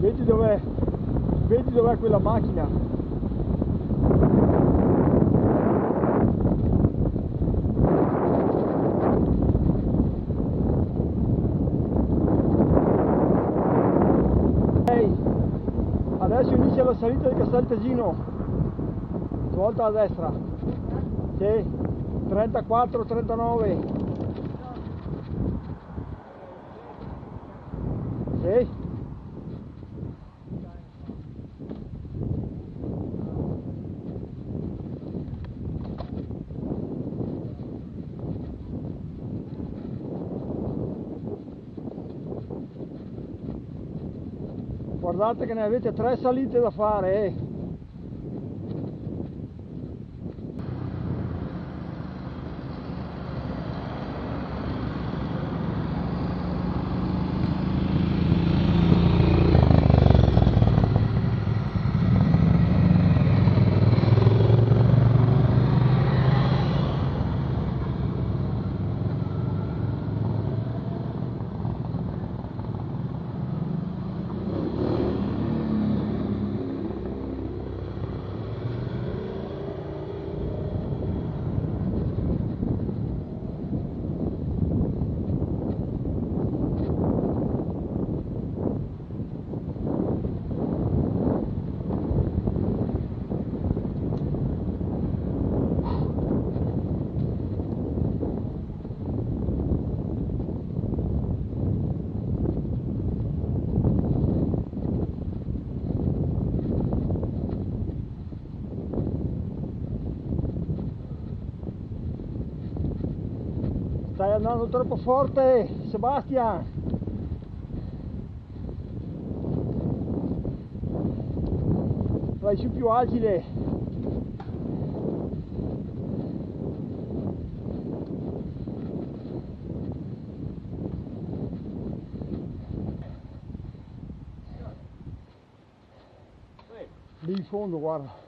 Vedi dov'è quella macchina? Ehi, adesso inizia la salita di Casteltesino, svolta a destra, sì, 34, 39, sì. Guardate che ne avete 3 salite da fare, eh. Stai andando troppo forte, Sebastian! Vai su più agile! Lì in fondo, guarda!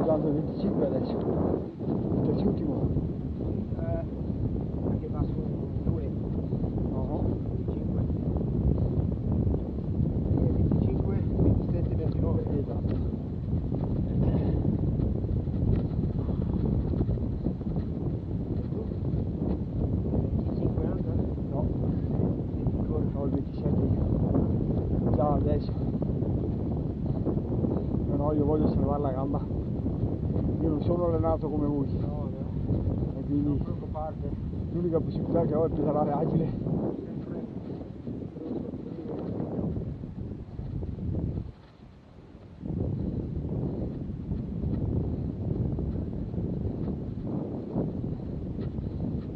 Dando 25 adesso, terzultimo. Perché va su 2. No. 25. 25, 27, 29. Esatto. No. Ho il 27 io. Già adesso. No, io voglio salvare la gamba. Io non sono allenato come voi. No, E quindi non preoccuparti. l'unica possibilità che ho è pedalare agile.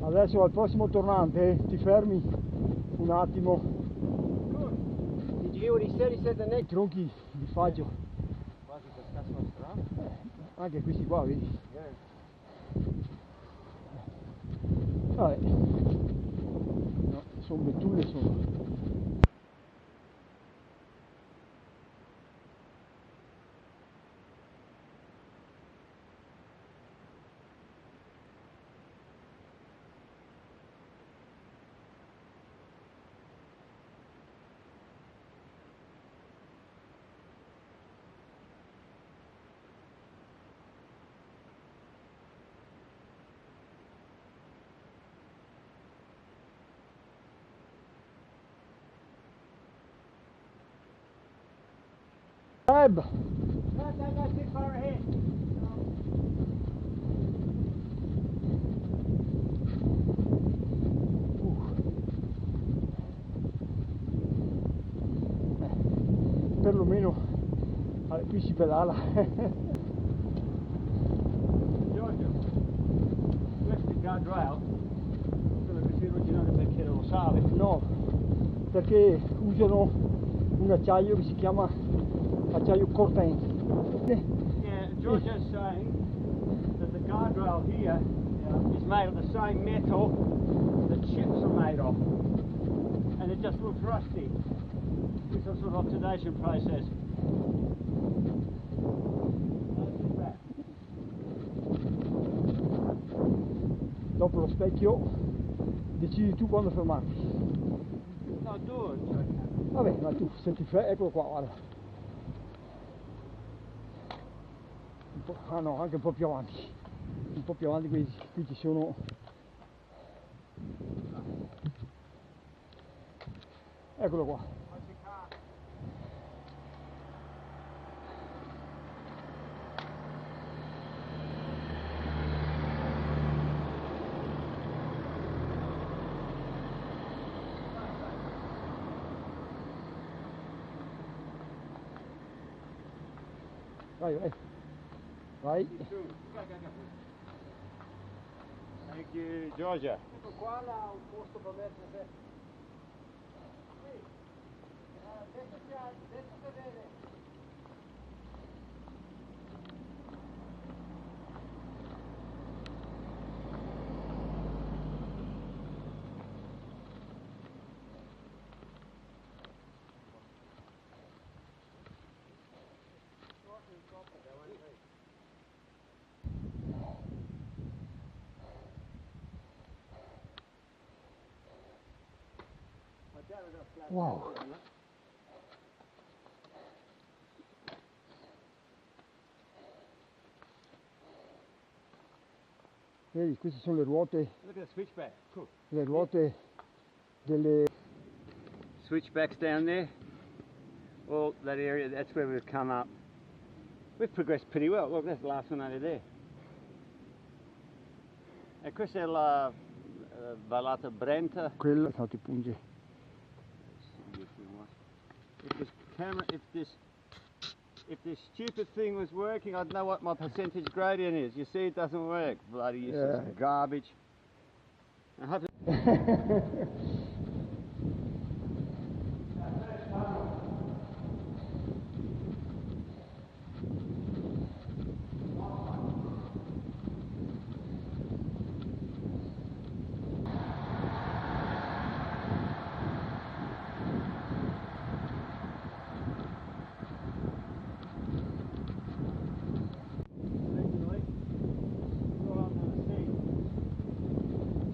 Adesso al prossimo tornante ti fermi un attimo. Did you hear what he said? He said the I next. tronchi di faggio. Quasi per cazzo strano. Anche questi qua, vedi? Yeah. Vabbè. No, sono betulle sono. Seb! That guy's too far ahead. Perlomeno qui si pedala. Giorgio, questo guardrail, quello che si originale perché non lo sa. No, perché usano un acciaio che si chiama acciaio Corten. Yeah, Georgia's saying that the guardrail here is made of the same metal that ships are made of, and it just looks rusty. It's a sort of oxidation process. Dopo lo specchio decidi tu quando fermarti. No, tu. Vabbè, ma tu senti eccolo qua, guarda. Ah no, anche un po' più avanti. Un po' più avanti, qui ci sono. Eccolo qua. Vai, vai. Vai. Thank you, Georgia. Qua là un posto per mettere. Qui. Adesso vedere. Wow. Vedi, queste sono le ruote. Look at the switchback. Cool. Le ruote delle. Switchbacks down there. All that area, that's where we've come up. We've progressed pretty well. Look, that's the last one over there. E questa è la vallata Brenta. Quella sono ti punge. If this stupid thing was working, I'd know what my percentage gradient is. You see, it doesn't work. Bloody useless garbage. I have to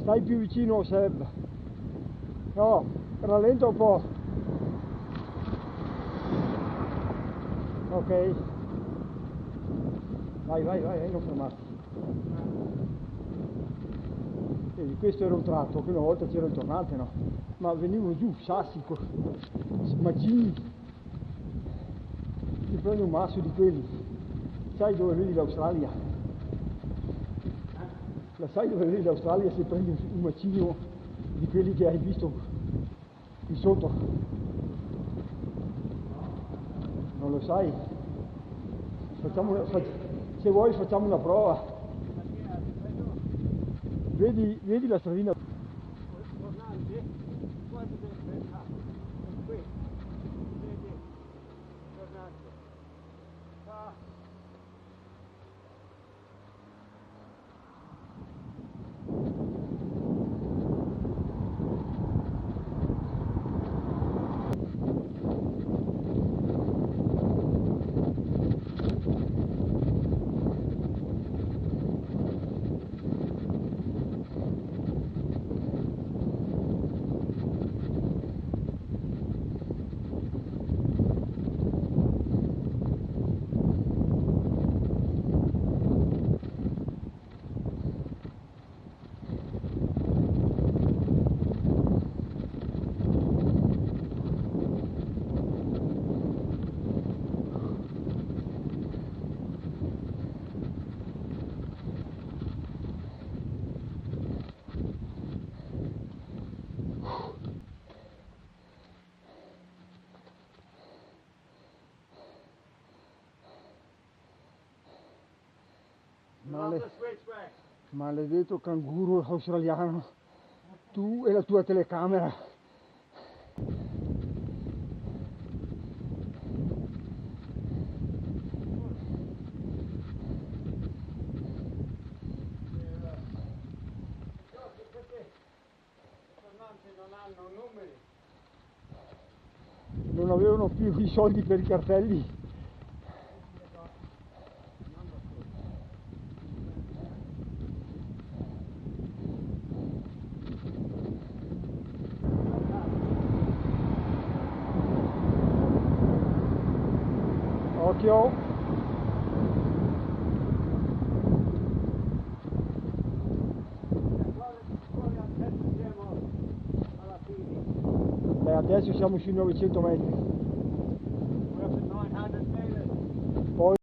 Stai più vicino, Seb. No, rallenta un po'. Ok. Vai, vai, vai, non fermarti. Vedi, questo era un tratto, che una volta c'era il tornante, no? Ma venivano giù sassi, macigni. Ti prendi un masso di quelli. Sai dove vedi l'Australia? La sai dove vedi l'Australia se prendi un macigno di quelli che hai visto qui sotto? Non lo sai? Se vuoi facciamo una prova. Vedi la stradina? Maledetto canguro australiano, tu e la tua telecamera. Non hanno numeri. Non avevano più i soldi per i cartelli. occhio. Beh, adesso siamo sui 900 metri.